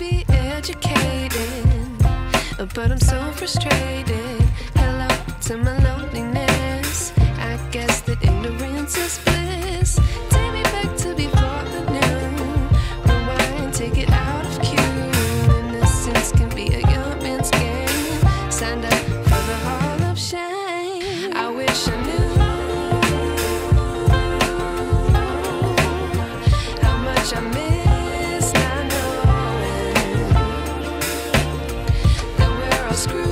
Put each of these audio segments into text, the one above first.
be educated, but I'm so frustrated. Hello to my loneliness. I guess that ignorance is bliss. Take me back to before the new. Rewind, take it out of cue. Innocence can be a young man's game. Signed up for the hall of shame. I wish I knew how much I miss not knowing that we're all screwed.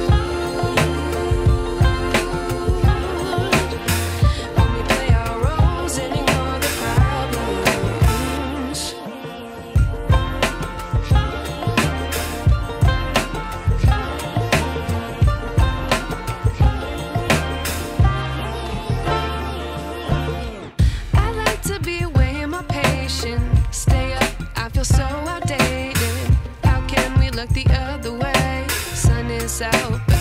Stay up, I feel so outdated. How can we look the other way? Sun is out, but